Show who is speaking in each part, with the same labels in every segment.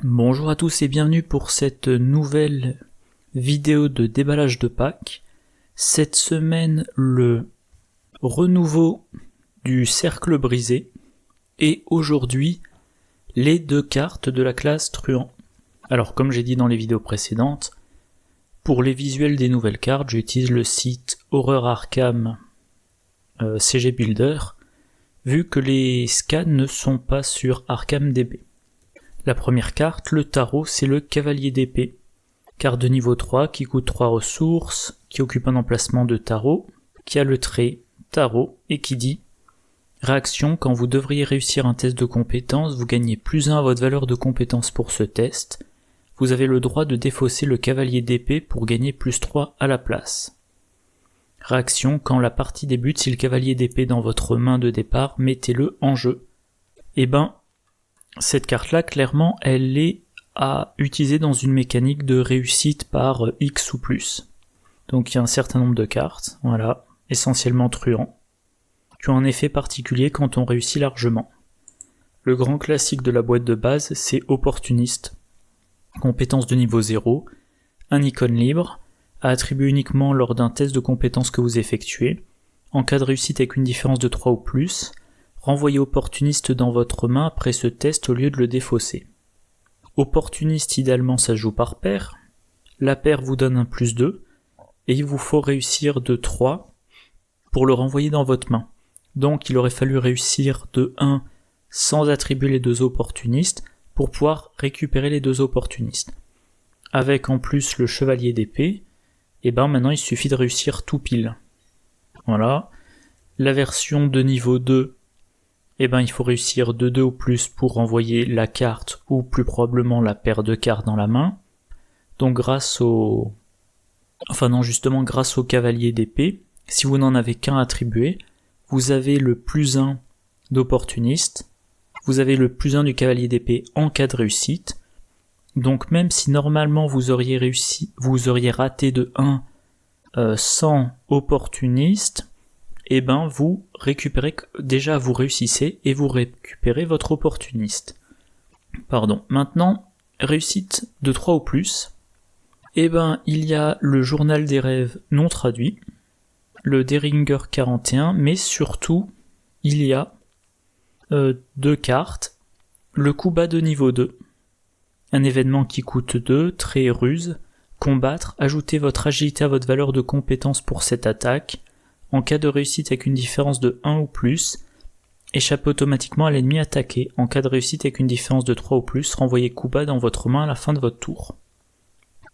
Speaker 1: Bonjour à tous et bienvenue pour cette nouvelle vidéo de déballage de Pâques. Cette semaine, le renouveau du cercle brisé et aujourd'hui, les deux cartes de la classe Truand. Alors comme j'ai dit dans les vidéos précédentes, pour les visuels des nouvelles cartes, j'utilise le site Horror Arkham CG Builder, vu que les scans ne sont pas sur ArkhamDB. La première carte, le tarot, c'est le cavalier d'épée. Carte de niveau 3 qui coûte 3 ressources, qui occupe un emplacement de tarot, qui a le trait tarot et qui dit réaction, quand vous devriez réussir un test de compétence, vous gagnez +1 à votre valeur de compétence pour ce test. Vous avez le droit de défausser le cavalier d'épée pour gagner +3 à la place. Réaction, quand la partie débute, si le cavalier d'épée est dans votre main de départ, mettez-le en jeu. Cette carte-là, clairement, elle est à utiliser dans une mécanique de réussite par X ou plus. Donc il y a un certain nombre de cartes, voilà, essentiellement truands, qui ont un effet particulier quand on réussit largement. Le grand classique de la boîte de base, c'est opportuniste. Compétence de niveau 0, un icône libre, à attribuer uniquement lors d'un test de compétence que vous effectuez. En cas de réussite avec une différence de 3 ou plus, renvoyez opportuniste dans votre main après ce test au lieu de le défausser. Opportuniste, idéalement, ça se joue par paire. La paire vous donne un +2, et il vous faut réussir de 3 pour le renvoyer dans votre main. Donc il aurait fallu réussir de 1 sans attribuer les deux opportunistes pour pouvoir récupérer les deux opportunistes. Avec en plus le chevalier d'épée, maintenant il suffit de réussir tout pile. Voilà. La version de niveau 2, il faut réussir de 2 ou plus pour renvoyer la carte ou plus probablement la paire de cartes dans la main. Donc grâce au cavalier d'épée, si vous n'en avez qu'un attribué, vous avez le +1 d'opportuniste, vous avez le +1 du cavalier d'épée en cas de réussite. Donc même si normalement vous auriez raté de 1 sans opportuniste, vous récupérez, déjà vous réussissez et vous récupérez votre opportuniste. Maintenant, réussite de 3 ou plus, il y a le journal des rêves non traduit, le Deringer 41, mais surtout, il y a 2 cartes, le coup bas de niveau 2, un événement qui coûte 2, trait ruse, combattre, ajoutez votre agilité à votre valeur de compétence pour cette attaque. En cas de réussite avec une différence de 1 ou plus, échappez automatiquement à l'ennemi attaqué. En cas de réussite avec une différence de 3 ou plus, renvoyez coup bas dans votre main à la fin de votre tour.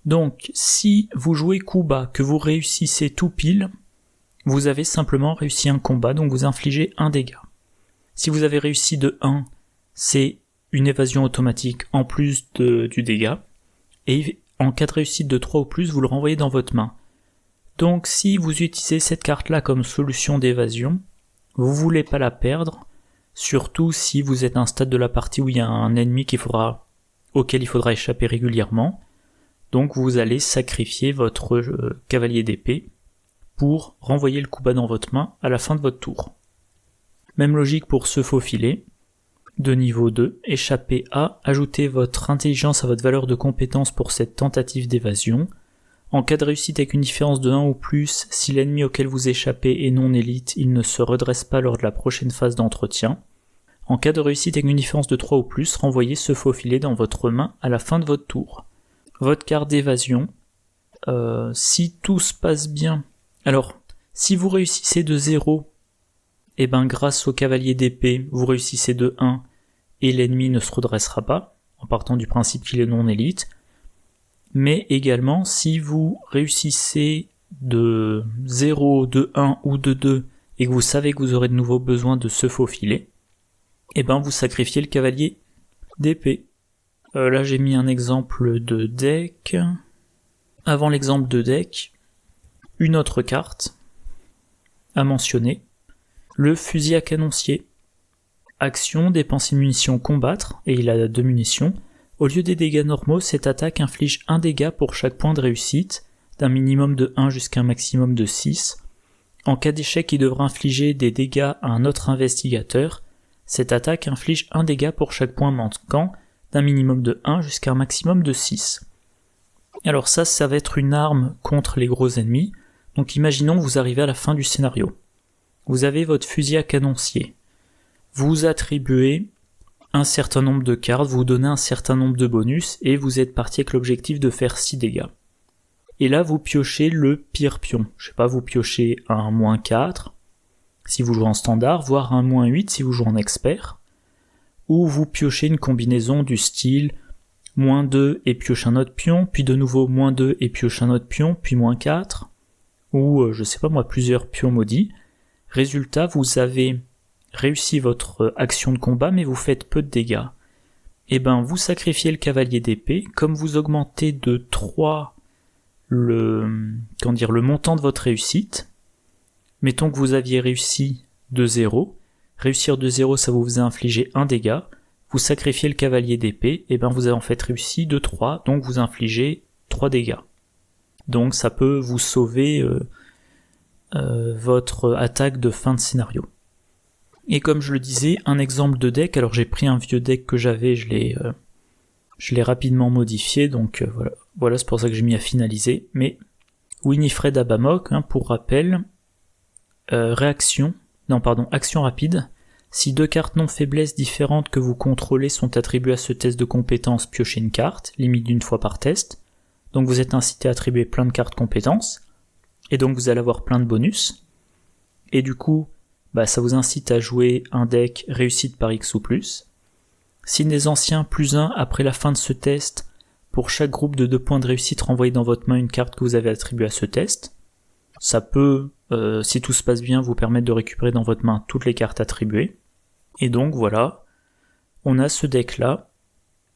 Speaker 1: Donc, si vous jouez coup bas, que vous réussissez tout pile, vous avez simplement réussi un combat, donc vous infligez un dégât. Si vous avez réussi de 1, c'est une évasion automatique en plus du dégât, et en cas de réussite de 3 ou plus, vous le renvoyez dans votre main. Donc si vous utilisez cette carte-là comme solution d'évasion, vous voulez pas la perdre, surtout si vous êtes à un stade de la partie où il y a un ennemi auquel il faudra échapper régulièrement. Donc vous allez sacrifier votre cavalier d'épée pour renvoyer le coup bas dans votre main à la fin de votre tour. Même logique pour se faufiler. De niveau 2, échappez à, ajoutez votre intelligence à votre valeur de compétence pour cette tentative d'évasion. En cas de réussite avec une différence de 1 ou plus, si l'ennemi auquel vous échappez est non élite, il ne se redresse pas lors de la prochaine phase d'entretien. En cas de réussite avec une différence de 3 ou plus, renvoyez ce faufilet dans votre main à la fin de votre tour. Votre carte d'évasion, si tout se passe bien, alors si vous réussissez de 0, grâce au cavalier d'épée, vous réussissez de 1 et l'ennemi ne se redressera pas, en partant du principe qu'il est non élite. Mais également, si vous réussissez de 0, de 1 ou de 2 et que vous savez que vous aurez de nouveau besoin de se faufiler, vous sacrifiez le cavalier d'épée. Là j'ai mis un exemple de deck. Avant l'exemple de deck, une autre carte à mentionner, le fusil à canoncier. Action, dépenser une munition, combattre, et il a 2 munitions. Au lieu des dégâts normaux, cette attaque inflige 1 dégât pour chaque point de réussite, d'un minimum de 1 jusqu'à un maximum de 6. En cas d'échec, il devra infliger des dégâts à un autre investigateur. Cette attaque inflige 1 dégât pour chaque point manquant, d'un minimum de 1 jusqu'à un maximum de 6. Alors ça va être une arme contre les gros ennemis. Donc imaginons que vous arrivez à la fin du scénario. Vous avez votre fusil à canoncier. Vous attribuez un certain nombre de cartes, vous donnez un certain nombre de bonus, et vous êtes parti avec l'objectif de faire 6 dégâts. Et là, vous piochez le pire pion. Je sais pas, vous piochez un -4, si vous jouez en standard, voire un -8 si vous jouez en expert. Ou vous piochez une combinaison du style -2 et pioche un autre pion, puis de nouveau -2 et pioche un autre pion, puis -4, ou je sais pas moi, plusieurs pions maudits. Résultat, vous avez réussi votre action de combat, mais vous faites peu de dégâts. Et ben, vous sacrifiez le cavalier d'épée, comme vous augmentez de 3 le montant de votre réussite. Mettons que vous aviez réussi de 0. Réussir de 0, ça vous faisait infliger 1 dégât. Vous sacrifiez le cavalier d'épée, et ben vous avez en fait réussi de 3, donc vous infligez 3 dégâts. Donc ça peut vous sauver votre attaque de fin de scénario. Et comme je le disais, un exemple de deck, alors j'ai pris un vieux deck que j'avais, je l'ai rapidement modifié, donc voilà, c'est pour ça que j'ai mis à finaliser, mais Winifred Abamok, pour rappel, action rapide. Si 2 cartes non faiblesse différentes que vous contrôlez sont attribuées à ce test de compétence, piochez une carte, limite d'une fois par test. Donc vous êtes incité à attribuer plein de cartes compétences, et donc vous allez avoir plein de bonus. Et du coup, ça vous incite à jouer un deck réussite par X ou plus. Signe des anciens +1 après la fin de ce test, pour chaque groupe de 2 points de réussite, renvoyez dans votre main une carte que vous avez attribuée à ce test. Ça peut, si tout se passe bien, vous permettre de récupérer dans votre main toutes les cartes attribuées. Et donc voilà, on a ce deck-là.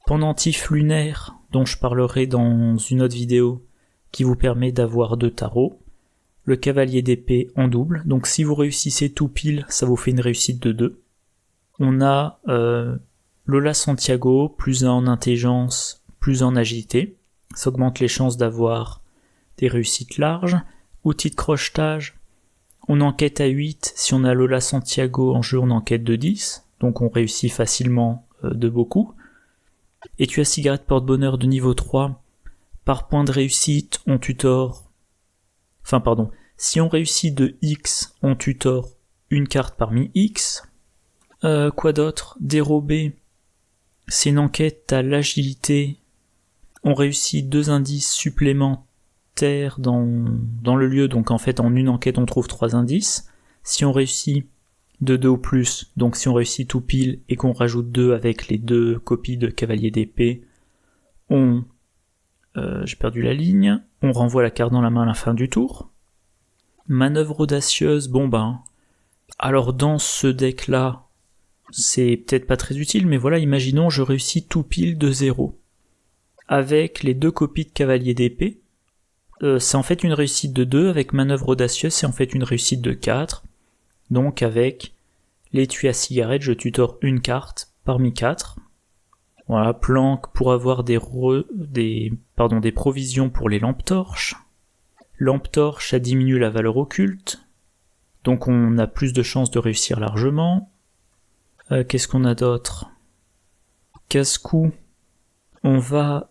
Speaker 1: Pendentif lunaire, dont je parlerai dans une autre vidéo, qui vous permet d'avoir 2 tarots. Le cavalier d'épée en double, donc si vous réussissez tout pile, ça vous fait une réussite de 2. On a Lola Santiago, +1 en intelligence, +1 en agilité. Ça augmente les chances d'avoir des réussites larges. Outil de crochetage, on enquête à 8, si on a Lola Santiago en jeu, on enquête de 10, donc on réussit facilement de beaucoup. Étui à cigarette porte-bonheur de niveau 3, par point de réussite, on tutore... si on réussit de X, on tutore une carte parmi X. Quoi d'autre? Dérobé, c'est une enquête à l'agilité, on réussit 2 indices supplémentaires dans le lieu, donc en fait en une enquête on trouve 3 indices. Si on réussit de 2 ou plus, donc si on réussit tout pile et qu'on rajoute 2 avec les 2 copies de cavalier d'épée, j'ai perdu la ligne, on renvoie la carte dans la main à la fin du tour. Manœuvre audacieuse, alors dans ce deck là, c'est peut-être pas très utile, mais voilà, imaginons je réussis tout pile de 0. Avec les 2 copies de cavalier d'épée, c'est en fait une réussite de 2, avec manœuvre audacieuse, c'est en fait une réussite de 4. Donc avec l'étui à cigarette, je tutore une carte parmi 4. Voilà, planque pour avoir des provisions pour les lampes torches. Lampe torche, ça diminue la valeur occulte. Donc on a plus de chances de réussir largement. Qu'est-ce qu'on a d'autre? Casse-cou, on va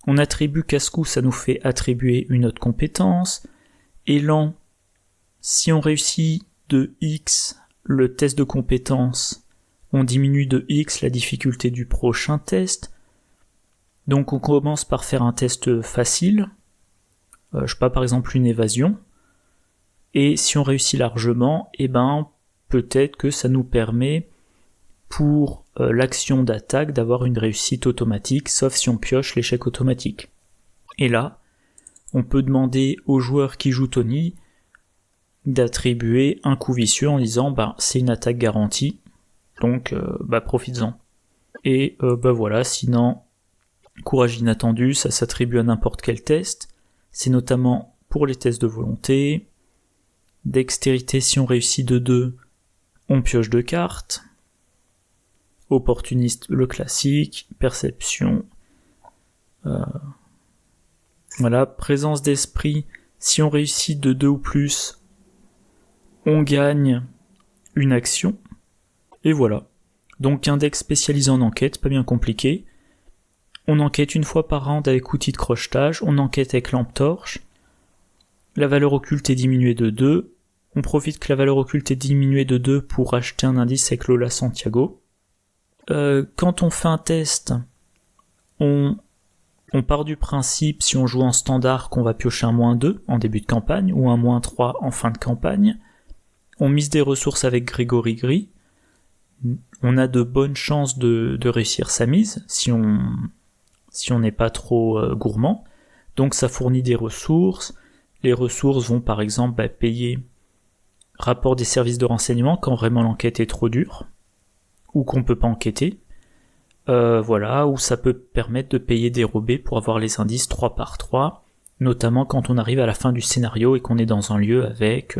Speaker 1: on attribue casse-cou, ça nous fait attribuer une autre compétence. Élan, si on réussit de X le test de compétence, on diminue de X la difficulté du prochain test. Donc on commence par faire un test facile, par exemple une évasion, et si on réussit largement, peut-être que ça nous permet pour l'action d'attaque d'avoir une réussite automatique, sauf si on pioche l'échec automatique. Et là, on peut demander au joueur qui joue Tony d'attribuer un coup vicieux en disant c'est une attaque garantie, donc profites-en. Et voilà, sinon, courage inattendu, ça s'attribue à n'importe quel test, c'est notamment pour les tests de volonté. Dextérité, si on réussit de 2, on pioche 2 cartes. Opportuniste, le classique. Perception. Voilà, présence d'esprit, si on réussit de 2 ou plus, on gagne une action. Et voilà. Donc un deck spécialisé en enquête, pas bien compliqué. On enquête une fois par round avec outil de crochetage, on enquête avec lampe torche. La valeur occulte est diminuée de 2. On profite que la valeur occulte est diminuée de 2 pour acheter un indice avec Lola Santiago. Quand on fait un test, on part du principe, si on joue en standard, qu'on va piocher un -2 en début de campagne, ou un -3 en fin de campagne. On mise des ressources avec Grégory Gris. On a de bonnes chances de réussir sa mise, si on n'est pas trop gourmand. Donc ça fournit des ressources. Les ressources vont par exemple payer rapport des services de renseignement quand vraiment l'enquête est trop dure, ou qu'on peut pas enquêter. Ou ça peut permettre de payer dérobé pour avoir les indices 3 par 3, notamment quand on arrive à la fin du scénario et qu'on est dans un lieu avec,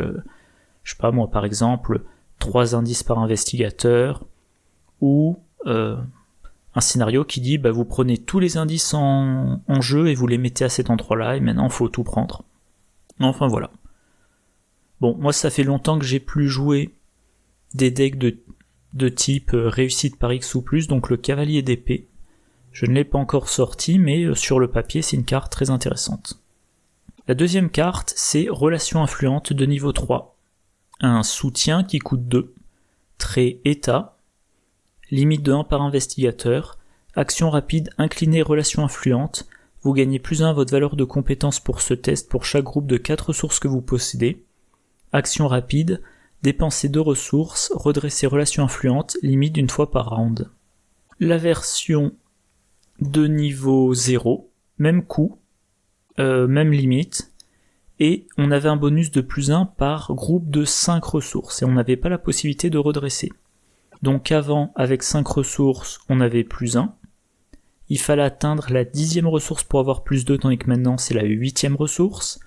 Speaker 1: je sais pas moi par exemple, 3 indices par investigateur, ou un scénario qui dit vous prenez tous les indices en jeu et vous les mettez à cet endroit-là et maintenant faut tout prendre. Enfin voilà. Bon, moi ça fait longtemps que j'ai plus joué des decks de type réussite par X ou plus, donc le cavalier d'épée. Je ne l'ai pas encore sorti, mais sur le papier c'est une carte très intéressante. La deuxième carte, c'est Relation influente de niveau 3. Un soutien qui coûte 2, trait état, limite de 1 par investigateur, action rapide inclinée relation influente, vous gagnez +1 à votre valeur de compétence pour ce test pour chaque groupe de 4 ressources que vous possédez. Action rapide, dépensez 2 ressources, redressez relation influente, limite d'une fois par round. La version de niveau 0, même coût, même limite, et on avait un bonus de +1 par groupe de 5 ressources, et on n'avait pas la possibilité de redresser. Donc avant, avec 5 ressources, on avait +1. Il fallait atteindre la 10e ressource pour avoir +2, tandis que maintenant c'est la 8e ressource.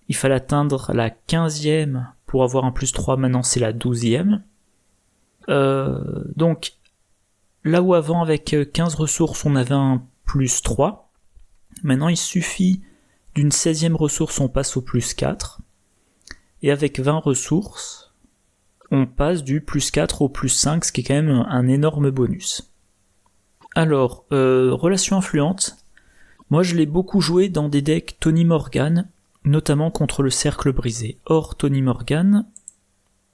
Speaker 1: Il fallait atteindre la 15e pour avoir un +3, maintenant c'est la 12e. Donc, là où avant avec 15 ressources on avait un +3, maintenant il suffit d'une 16e ressource, on passe au +4. Et avec 20 ressources, on passe du +4 au +5, ce qui est quand même un énorme bonus. Alors, relation influente, moi je l'ai beaucoup joué dans des decks Tony Morgan, notamment contre le cercle brisé. Or, Tony Morgan,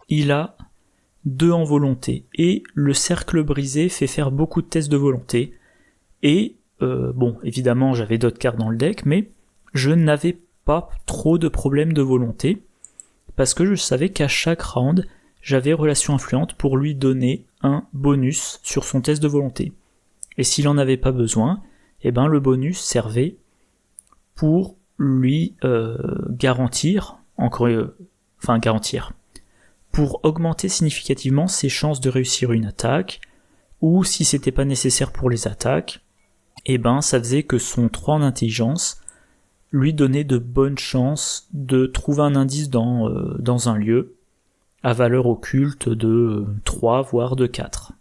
Speaker 1: il a 2 en volonté, et le cercle brisé fait faire beaucoup de tests de volonté, et évidemment j'avais d'autres cartes dans le deck, mais je n'avais pas trop de problèmes de volonté, parce que je savais qu'à chaque round, j'avais relation influente pour lui donner un bonus sur son test de volonté. Et s'il en avait pas besoin, le bonus servait pour lui garantir, pour augmenter significativement ses chances de réussir une attaque, ou si c'était pas nécessaire pour les attaques, ça faisait que son 3 en intelligence lui donnait de bonnes chances de trouver un indice dans un lieu à valeur occulte de 3 voire de 4.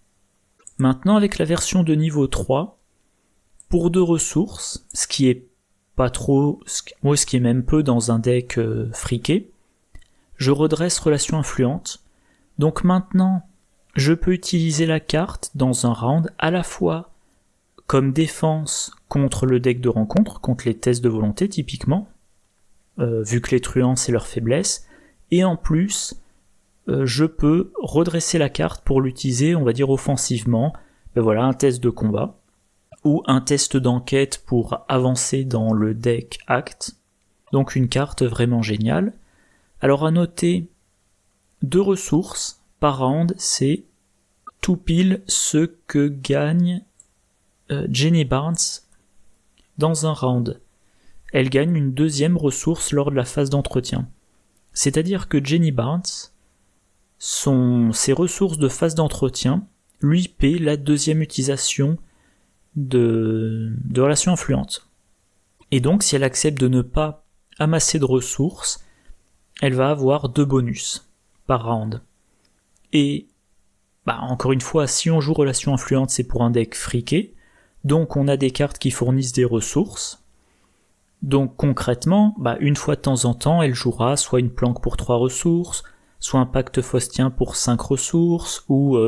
Speaker 1: Maintenant, avec la version de niveau 3, pour 2 ressources, ce qui est pas trop, ce qui est même peu dans un deck friqué, je redresse relation influente. Donc maintenant, je peux utiliser la carte dans un round à la fois comme défense contre le deck de rencontre, contre les tests de volonté typiquement, vu que les truands c'est leur faiblesse, et en plus, je peux redresser la carte pour l'utiliser, on va dire offensivement, un test de combat, ou un test d'enquête pour avancer dans le deck Act, donc une carte vraiment géniale. Alors à noter, 2 ressources par round, c'est tout pile ce que gagne Jenny Barnes dans un round. Elle gagne une 2e ressource lors de la phase d'entretien. C'est-à-dire que Jenny Barnes, ses ressources de phase d'entretien lui paient la 2e utilisation de relation influente. Et donc si elle accepte de ne pas amasser de ressources, elle va avoir 2 bonus par round. Et encore une fois, si on joue relation influente, c'est pour un deck friqué, donc on a des cartes qui fournissent des ressources. Donc concrètement, une fois de temps en temps, elle jouera soit une planque pour 3 ressources, soit un pacte faustien pour 5 ressources, ou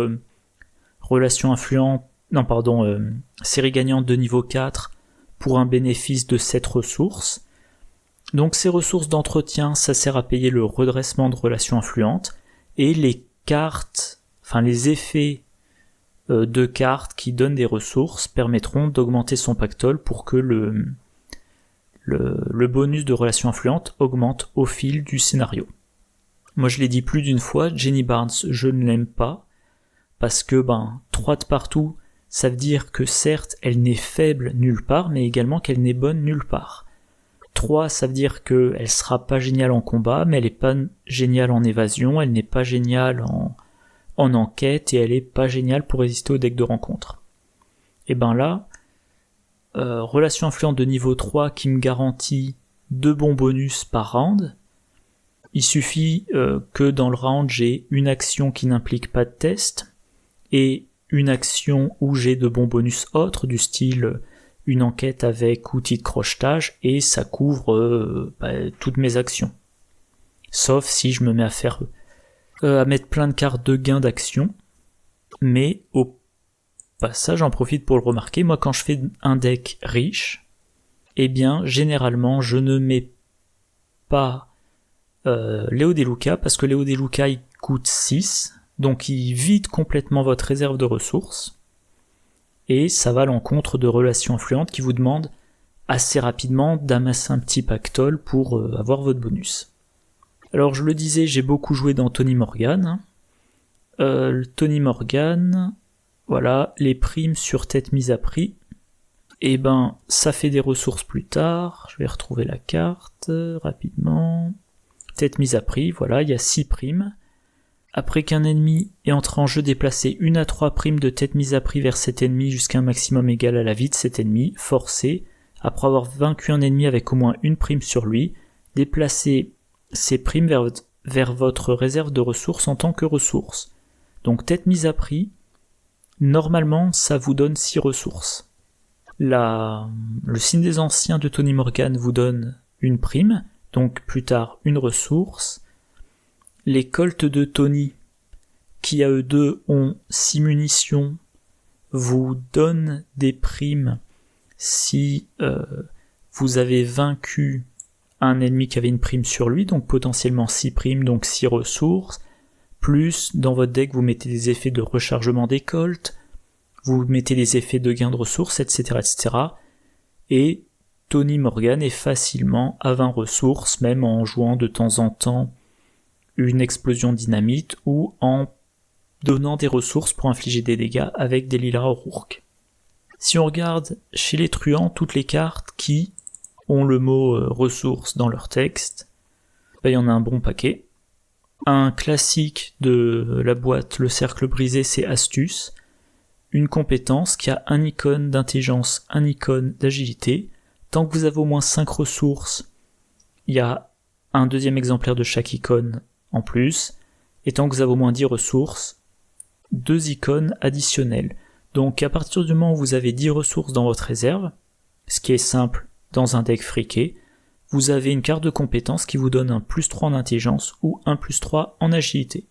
Speaker 1: relation influente, série gagnante de niveau 4 pour un bénéfice de 7 ressources. Donc ces ressources d'entretien, ça sert à payer le redressement de relations influentes, et les cartes, les effets de cartes qui donnent des ressources permettront d'augmenter son pactole pour que le bonus de relations influentes augmente au fil du scénario. Moi je l'ai dit plus d'une fois, Jenny Barnes, je ne l'aime pas, parce que 3 de partout, ça veut dire que certes elle n'est faible nulle part, mais également qu'elle n'est bonne nulle part. 3, ça veut dire qu'elle sera pas géniale en combat, mais elle est pas géniale en évasion, elle n'est pas géniale en enquête, et elle est pas géniale pour résister au deck de rencontre. Et là, relation influente de niveau 3 qui me garantit 2 bons bonus par round. Il suffit que dans le round j'ai une action qui n'implique pas de test, et une action où j'ai de bons bonus autres, du style une enquête avec outil de crochetage, et ça couvre toutes mes actions. Sauf si je me mets à mettre plein de cartes de gain d'action, mais au passage, j'en profite pour le remarquer, moi quand je fais un deck riche, généralement je ne mets pas Léo DeLuca, parce que Léo DeLuca il coûte 6, donc il vide complètement votre réserve de ressources, et ça va à l'encontre de relations influentes qui vous demandent assez rapidement d'amasser un petit pactole pour avoir votre bonus. Alors je le disais, j'ai beaucoup joué dans Tony Morgan. Tony Morgan, voilà, les primes sur tête mise à prix, ça fait des ressources plus tard. Je vais retrouver la carte rapidement. Tête mise à prix, voilà, il y a 6 primes. Après qu'un ennemi est entré en jeu, déplacez 1 à 3 primes de tête mise à prix vers cet ennemi jusqu'à un maximum égal à la vie de cet ennemi, forcé, après avoir vaincu un ennemi avec au moins une prime sur lui, déplacez ces primes vers votre réserve de ressources en tant que ressources. Donc tête mise à prix, normalement ça vous donne 6 ressources. Le signe des anciens de Tony Morgan vous donne une prime, donc plus tard une ressource. Les colts de Tony, qui à eux deux ont 6 munitions, vous donnent des primes si vous avez vaincu un ennemi qui avait une prime sur lui, donc potentiellement 6 primes, donc 6 ressources, plus dans votre deck vous mettez des effets de rechargement des colts, vous mettez des effets de gain de ressources, etc. etc. Et Tony Morgan est facilement à 20 ressources, même en jouant de temps en temps une explosion dynamite ou en donnant des ressources pour infliger des dégâts avec des Lila O'Rourke. Si on regarde chez les truands, toutes les cartes qui ont le mot ressources dans leur texte, il y en a un bon paquet. Un classique de la boîte, le cercle brisé, c'est astuce. Une compétence qui a un icône d'intelligence, un icône d'agilité. Tant que vous avez au moins 5 ressources, il y a un deuxième exemplaire de chaque icône en plus. Et tant que vous avez au moins 10 ressources, 2 icônes additionnelles. Donc à partir du moment où vous avez 10 ressources dans votre réserve, ce qui est simple dans un deck friqué, vous avez une carte de compétence qui vous donne un +3 en intelligence ou un +3 en agilité.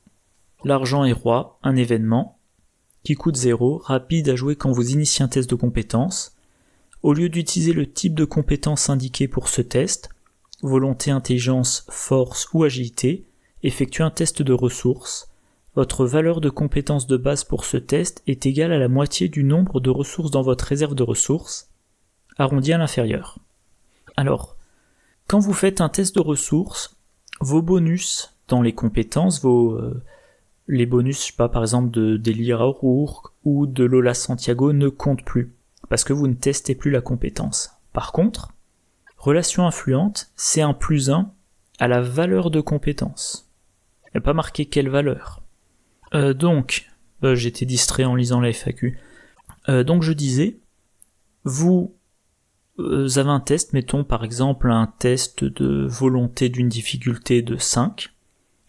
Speaker 1: L'argent est roi, un événement, qui coûte 0, rapide à jouer quand vous initiez un test de compétence. Au lieu d'utiliser le type de compétence indiqué pour ce test, volonté, intelligence, force ou agilité, effectuez un test de ressources. Votre valeur de compétence de base pour ce test est égale à la moitié du nombre de ressources dans votre réserve de ressources, arrondi à l'inférieur. Alors, quand vous faites un test de ressources, vos bonus dans les compétences, les bonus, je sais pas, par exemple d'Elira O'Rourke ou de Lola Santiago ne comptent plus, parce que vous ne testez plus la compétence. Par contre, relation influente, c'est un +1 à la valeur de compétence. Il n'y a pas marqué quelle valeur. J'étais distrait en lisant la FAQ. Donc je disais, vous avez un test, mettons par exemple un test de volonté d'une difficulté de 5.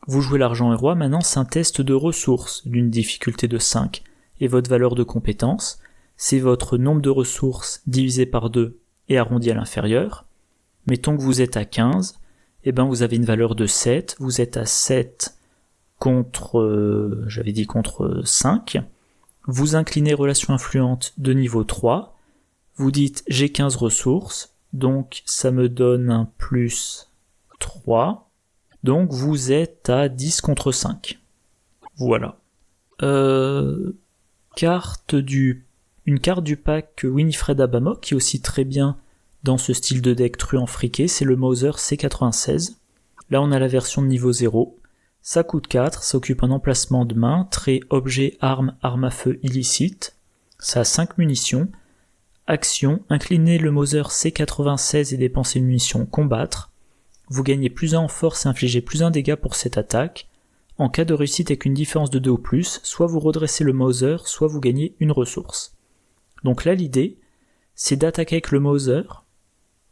Speaker 1: Vous jouez l'argent et roi, maintenant c'est un test de ressources d'une difficulté de 5. Et votre valeur de compétence, c'est votre nombre de ressources divisé par 2 et arrondi à l'inférieur. Mettons que vous êtes à 15, vous avez une valeur de 7, vous êtes à 7 contre 5, vous inclinez relation influente de niveau 3, vous dites j'ai 15 ressources, donc ça me donne un plus 3, donc vous êtes à 10 contre 5. Voilà. Une carte du pack Winifred Abamok, qui est aussi très bien dans ce style de deck truand friqué, c'est le Mauser C96. Là on a la version de niveau 0. Ça coûte 4, ça occupe un emplacement de main, trait, objet, arme, arme à feu illicite. Ça a 5 munitions. Action, incliner le Mauser C96 et dépenser une munition combattre. Vous gagnez plus 1 en force et infligez plus 1 dégât pour cette attaque. En cas de réussite avec une différence de 2 ou plus, soit vous redressez le Mauser, soit vous gagnez une ressource. Donc là l'idée, c'est d'attaquer avec le Mauser,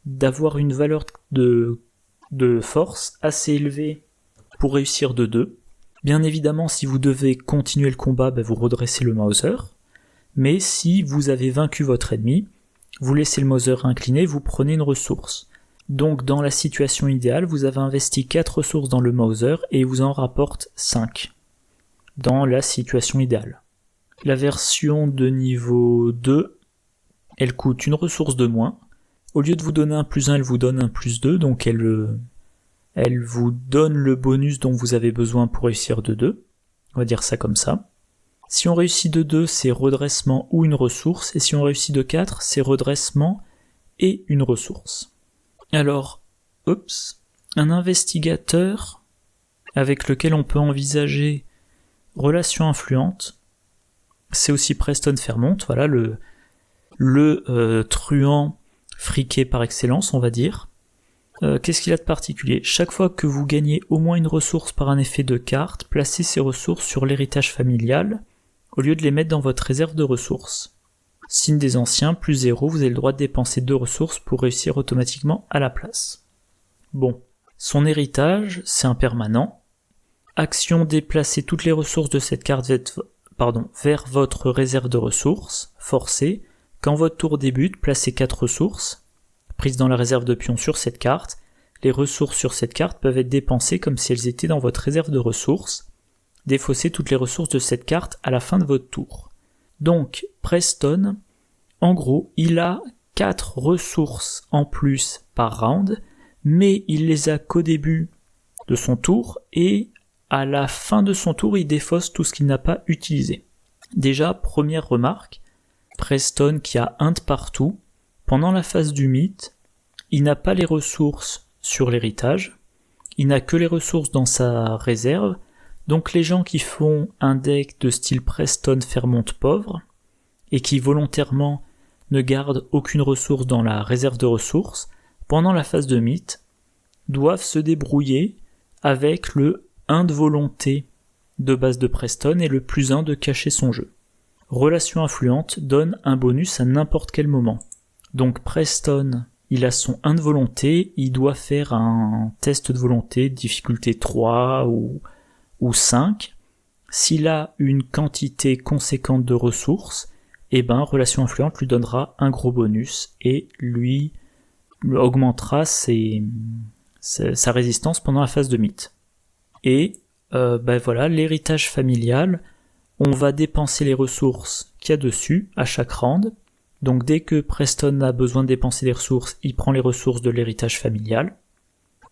Speaker 1: d'avoir une valeur de force assez élevée pour réussir de 2. Bien évidemment, si vous devez continuer le combat, vous redressez le Mauser. Mais si vous avez vaincu votre ennemi, vous laissez le Mauser incliné, vous prenez une ressource. Donc dans la situation idéale, vous avez investi 4 ressources dans le Mauser et il vous en rapporte 5. Dans la situation idéale. La version de niveau 2, elle coûte une ressource de moins. Au lieu de vous donner un plus 1, elle vous donne un plus 2, donc elle vous donne le bonus dont vous avez besoin pour réussir de 2. On va dire ça comme ça. Si on réussit de 2, c'est redressement ou une ressource, et si on réussit de 4, c'est redressement et une ressource. Alors, un investigateur avec lequel on peut envisager relation influente, c'est aussi Preston Fairmont, voilà le truand friqué par excellence, on va dire. Qu'est-ce qu'il a de particulier ? Chaque fois que vous gagnez au moins une ressource par un effet de carte, placez ces ressources sur l'héritage familial, au lieu de les mettre dans votre réserve de ressources. Signe des anciens, plus 0, vous avez le droit de dépenser 2 ressources pour réussir automatiquement à la place. Bon, son héritage, c'est un permanent. Action, déplacer toutes les ressources de cette carte vers votre réserve de ressources, forcé. Quand votre tour débute, placez 4 ressources, prises dans la réserve de pions sur cette carte. Les ressources sur cette carte peuvent être dépensées comme si elles étaient dans votre réserve de ressources. Défaussez toutes les ressources de cette carte à la fin de votre tour. Donc, Preston, en gros, il a 4 ressources en plus par round, mais il les a qu'au début de son tour, et à la fin de son tour, il défausse tout ce qu'il n'a pas utilisé. Déjà, première remarque, Preston qui a un de partout, pendant la phase du mythe, il n'a pas les ressources sur l'héritage, il n'a que les ressources dans sa réserve, donc les gens qui font un deck de style Preston Fairmont pauvre, et qui volontairement ne gardent aucune ressource dans la réserve de ressources, pendant la phase de mythe, doivent se débrouiller avec le 1 de volonté de base de Preston et le plus 1 de cacher son jeu. Relation influente donne un bonus à n'importe quel moment. Donc Preston, il a son 1 de volonté, il doit faire un test de volonté, difficulté 3 ou 5. S'il a une quantité conséquente de ressources, relation influente lui donnera un gros bonus et lui augmentera sa résistance pendant la phase de mythe. Et l'héritage familial, on va dépenser les ressources qu'il y a dessus à chaque round. Donc dès que Preston a besoin de dépenser des ressources, il prend les ressources de l'héritage familial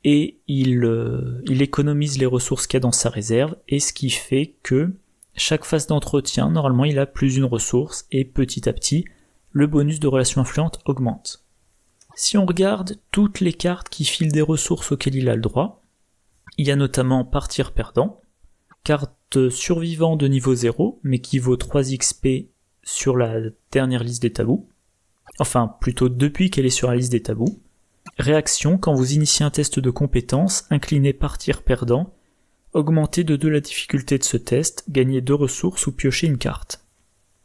Speaker 1: et il économise les ressources qu'il y a dans sa réserve, et ce qui fait que chaque phase d'entretien, normalement il a plus une ressource, et petit à petit, le bonus de relation influente augmente. Si on regarde toutes les cartes qui filent des ressources auxquelles il a le droit, il y a notamment Partir Perdant, carte survivant de niveau 0, mais qui vaut 3 XP sur la dernière liste des tabous, enfin plutôt depuis qu'elle est sur la liste des tabous. Réaction, quand vous initiez un test de compétence, inclinez Partir Perdant, augmentez de 2 la difficulté de ce test, gagnez 2 ressources ou piochez une carte.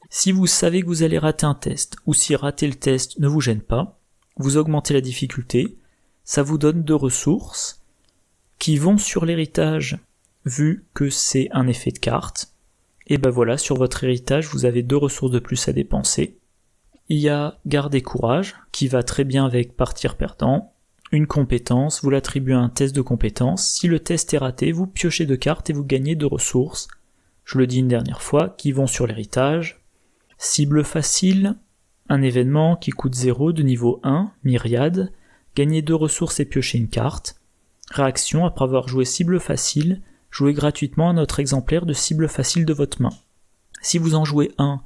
Speaker 1: Si vous savez que vous allez rater un test, ou si rater le test ne vous gêne pas, vous augmentez la difficulté, ça vous donne 2 ressources qui vont sur l'héritage vu que c'est un effet de carte. Et sur votre héritage vous avez 2 ressources de plus à dépenser. Il y a Garder Courage, qui va très bien avec Partir Perdant. Une compétence, vous l'attribuez à un test de compétence. Si le test est raté, vous piochez 2 cartes et vous gagnez 2 ressources, je le dis une dernière fois, qui vont sur l'héritage. Cible facile, un événement qui coûte 0 de niveau 1, myriade, gagner 2 ressources et piocher une carte. Réaction, après avoir joué cible facile, jouez gratuitement un autre exemplaire de cible facile de votre main. Si vous en jouez 1,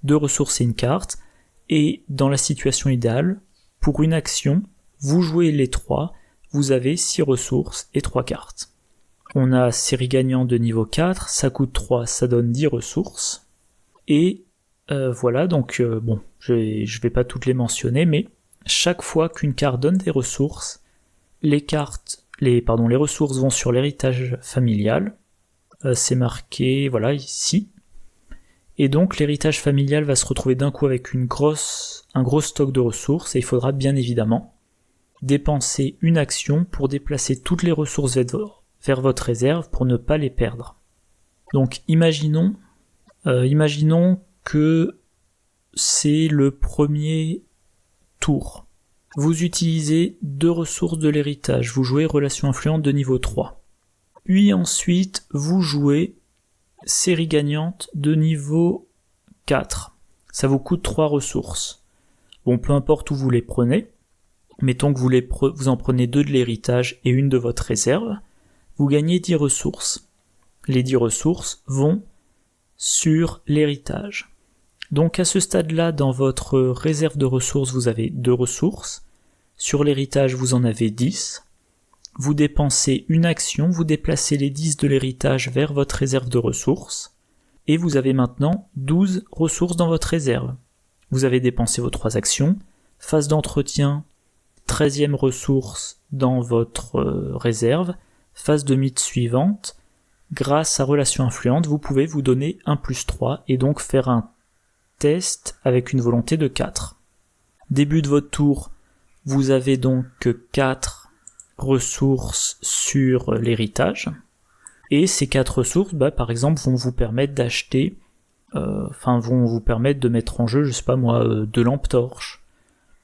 Speaker 1: 2 ressources et une carte, et dans la situation idéale, pour une action, vous jouez les 3, vous avez 6 ressources et 3 cartes. On a série gagnante de niveau 4, ça coûte 3, ça donne 10 ressources. Et voilà, donc bon, je vais pas toutes les mentionner, mais chaque fois qu'une carte donne des ressources, les ressources vont sur l'héritage familial. C'est marqué, voilà, ici. Et donc l'héritage familial va se retrouver d'un coup avec un gros stock de ressources, et il faudra bien évidemment dépenser une action pour déplacer toutes les ressources vers votre réserve pour ne pas les perdre. Donc imaginons que c'est le premier tour. Vous utilisez 2 ressources de l'héritage, vous jouez relation influente de niveau 3. Puis ensuite, vous jouez série gagnante de niveau 4. Ça vous coûte 3 ressources. Bon, peu importe où vous les prenez, mettons que vous en prenez 2 de l'héritage et une de votre réserve, vous gagnez 10 ressources. Les 10 ressources vont sur l'héritage. Donc à ce stade-là, dans votre réserve de ressources, vous avez 2 ressources. Sur l'héritage, vous en avez 10. Vous dépensez une action, vous déplacez les 10 de l'héritage vers votre réserve de ressources. Et vous avez maintenant 12 ressources dans votre réserve. Vous avez dépensé vos 3 actions. Phase d'entretien, 13e ressource dans votre réserve. Phase de mythe suivante. Grâce à relation influente, vous pouvez vous donner un +3 et donc faire un test avec une volonté de 4. Début de votre tour, vous avez donc 4 ressources sur l'héritage. Et ces 4 ressources, par exemple, vont vous permettre d'acheter, vont vous permettre de mettre en jeu, je sais pas moi, 2 lampes torches,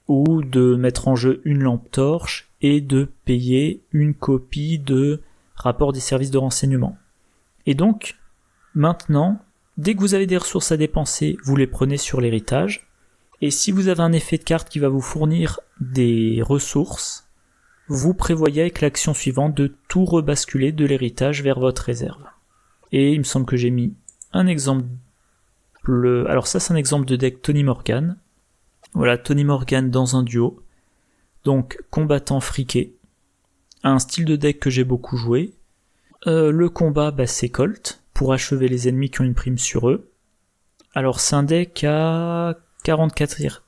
Speaker 1: ou de mettre en jeu une lampe torche et de payer une copie de rapport des services de renseignement. Et donc, maintenant, dès que vous avez des ressources à dépenser, vous les prenez sur l'héritage. Et si vous avez un effet de carte qui va vous fournir des ressources, vous prévoyez avec l'action suivante de tout rebasculer de l'héritage vers votre réserve. Et il me semble que j'ai mis un exemple. Alors ça, c'est un exemple de deck Tony Morgan. Voilà, Tony Morgan dans un duo. Donc, combattant friqué. Un style de deck que j'ai beaucoup joué. Le combat, c'est Colt, pour achever les ennemis qui ont une prime sur eux. Alors c'est un deck à 44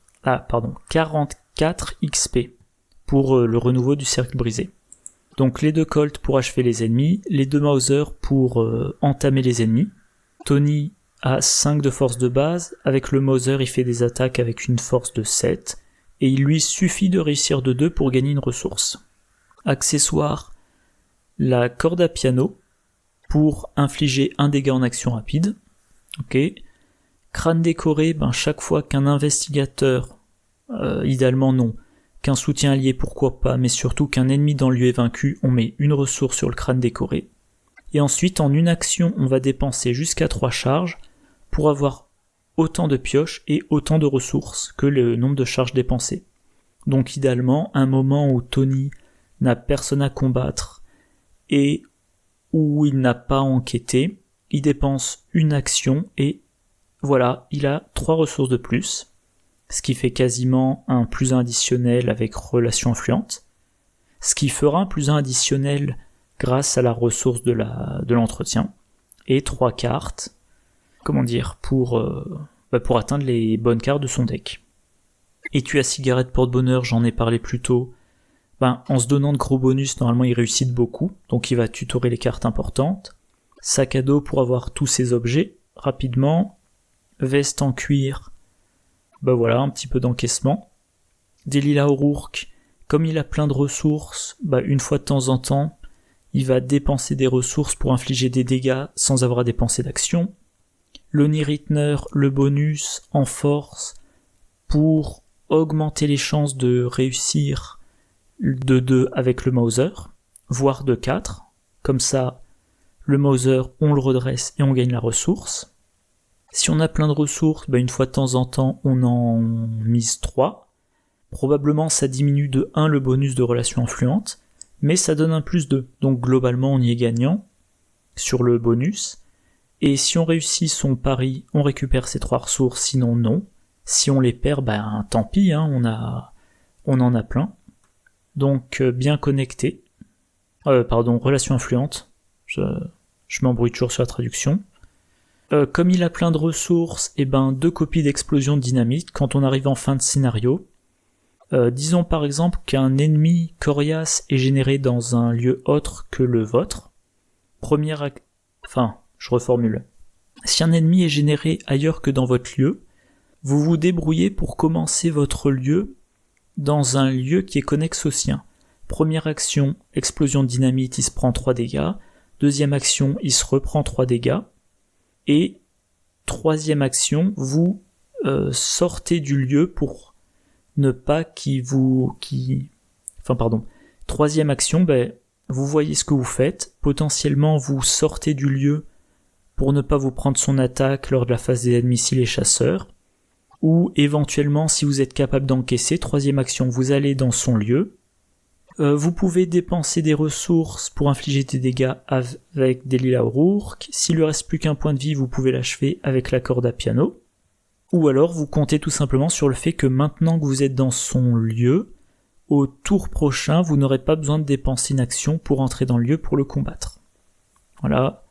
Speaker 1: XP pour le renouveau du cercle brisé. Donc les 2 Colt pour achever les ennemis, les 2 Mauser pour entamer les ennemis. Tony a 5 de force de base, avec le Mauser il fait des attaques avec une force de 7, et il lui suffit de réussir de 2 pour gagner une ressource. Accessoire, la corde à piano pour infliger un dégât en action rapide. Ok. Crâne décoré, chaque fois qu'un investigateur, idéalement non, qu'un soutien allié pourquoi pas, mais surtout qu'un ennemi dans le lieu est vaincu, on met une ressource sur le crâne décoré. Et ensuite, en une action, on va dépenser jusqu'à 3 charges pour avoir autant de pioches et autant de ressources que le nombre de charges dépensées. Donc idéalement, un moment où Tony n'a personne à combattre et où il n'a pas enquêté, il dépense une action et voilà, il a 3 ressources de plus, ce qui fait quasiment un +1 additionnel avec relation influente, ce qui fera un +1 additionnel grâce à la ressource de l'entretien, et 3 cartes, pour atteindre les bonnes cartes de son deck. Étui à cigarette porte-bonheur, j'en ai parlé plus tôt, en se donnant de gros bonus, normalement il réussit beaucoup, donc il va tutorer les cartes importantes. Sac à dos pour avoir tous ses objets rapidement. Veste en cuir, un petit peu d'encaissement. Delilah O'Rourke, comme il a plein de ressources, une fois de temps en temps, il va dépenser des ressources pour infliger des dégâts sans avoir à dépenser d'action. Lonnie Rittner, le bonus en force pour augmenter les chances de réussir de 2 avec le Mauser, voire de 4. Comme ça, le Mauser, on le redresse et on gagne la ressource. Si on a plein de ressources, une fois de temps en temps, on en mise 3. Probablement, ça diminue de 1 le bonus de relation influente, mais ça donne un plus 2. Donc globalement, on y est gagnant sur le bonus. Et si on réussit son pari, on récupère ces 3 ressources, sinon non. Si on les perd, tant pis, on en a plein. Donc bien connecté. Relation influente. Je m'embrouille toujours sur la traduction. Comme il a plein de ressources, 2 copies d'explosion de dynamite quand on arrive en fin de scénario. Disons par exemple qu'un ennemi coriace est généré dans un lieu autre que le vôtre. Je reformule. Si un ennemi est généré ailleurs que dans votre lieu, vous vous débrouillez pour commencer votre lieu dans un lieu qui est connexe au sien. Première action, explosion de dynamite, il se prend 3 dégâts. Deuxième action, il se reprend 3 dégâts. Et troisième action, vous sortez du lieu pour ne pas Troisième action, vous voyez ce que vous faites. Potentiellement, vous sortez du lieu pour ne pas vous prendre son attaque lors de la phase des missiles et chasseurs. Ou éventuellement, si vous êtes capable d'encaisser, troisième action, vous allez dans son lieu. Vous pouvez dépenser des ressources pour infliger des dégâts avec des lilas O'Rourke. S'il lui reste plus qu'un point de vie, vous pouvez l'achever avec la corde à piano. Ou alors vous comptez tout simplement sur le fait que maintenant que vous êtes dans son lieu, au tour prochain, vous n'aurez pas besoin de dépenser une action pour entrer dans le lieu pour le combattre. Voilà.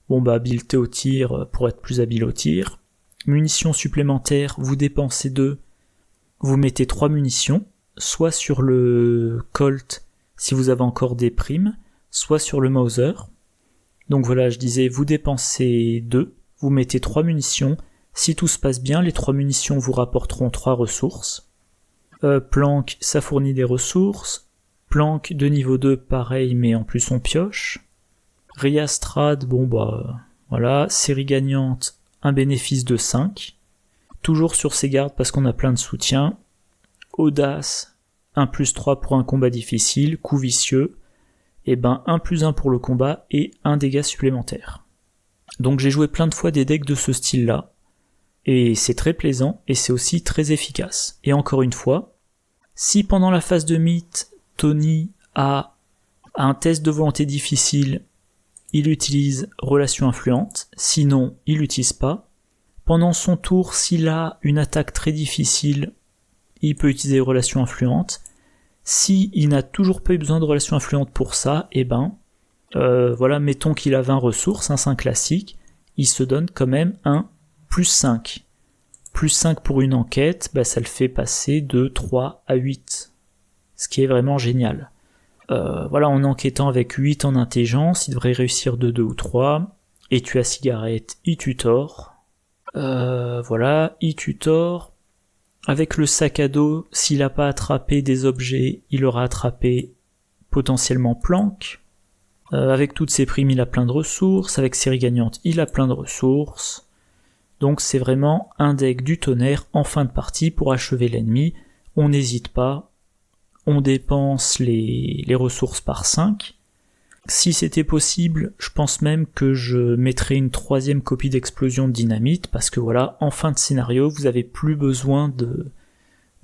Speaker 1: Habileté au tir pour être plus habile au tir. Munitions supplémentaires, vous dépensez 2, vous mettez 3 munitions, soit sur le Colt si vous avez encore des primes, soit sur le Mauser. Donc voilà, je disais, vous dépensez 2, vous mettez 3 munitions. Si tout se passe bien, les 3 munitions vous rapporteront 3 ressources. Planque, ça fournit des ressources. Planque de niveau 2, pareil, mais en plus on pioche. Riastrad, voilà. Série gagnante, un bénéfice de 5. Toujours sur ses gardes parce qu'on a plein de soutien. Audace, 1 plus 3 pour un combat difficile. Coup vicieux, 1 plus 1 pour le combat et 1 dégât supplémentaire. Donc j'ai joué plein de fois des decks de ce style-là. Et c'est très plaisant, et c'est aussi très efficace. Et encore une fois, si pendant la phase de mythe, Tony a un test de volonté difficile, il utilise relation influente, sinon il l'utilise pas. Pendant son tour, s'il a une attaque très difficile, il peut utiliser relation influente. Si il n'a toujours pas eu besoin de relation influente pour ça, mettons qu'il a 20 ressources, c'est un classique, il se donne quand même un plus 5. Plus 5 pour une enquête, ça le fait passer de 3 à 8. Ce qui est vraiment génial. En enquêtant avec 8 en intelligence, il devrait réussir de 2 ou 3. Et tu as cigarette, il tutor. Il tutor. Avec le sac à dos, s'il n'a pas attrapé des objets, il aura attrapé potentiellement planque. Avec toutes ses primes, il a plein de ressources. Avec série gagnante, il a plein de ressources. Donc c'est vraiment un deck du tonnerre en fin de partie pour achever l'ennemi. On n'hésite pas. On dépense les ressources par 5. Si c'était possible, je pense même que je mettrais une 3e copie d'explosion de dynamite, parce que en fin de scénario, vous avez plus besoin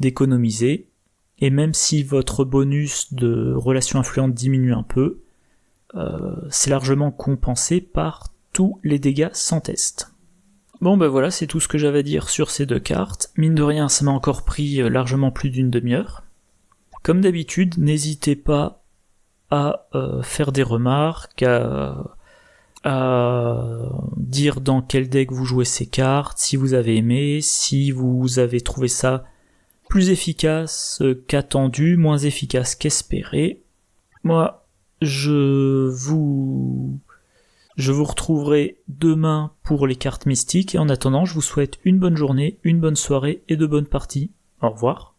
Speaker 1: d'économiser. Et même si votre bonus de relation influente diminue un peu, c'est largement compensé par tous les dégâts sans test. Voilà, c'est tout ce que j'avais à dire sur ces 2 cartes. Mine de rien, ça m'a encore pris largement plus d'une demi-heure. Comme d'habitude, n'hésitez pas à faire des remarques, à dire dans quel deck vous jouez ces cartes, si vous avez aimé, si vous avez trouvé ça plus efficace qu'attendu, moins efficace qu'espéré. Moi, je vous retrouverai demain pour les cartes mystiques, et en attendant, je vous souhaite une bonne journée, une bonne soirée et de bonnes parties. Au revoir.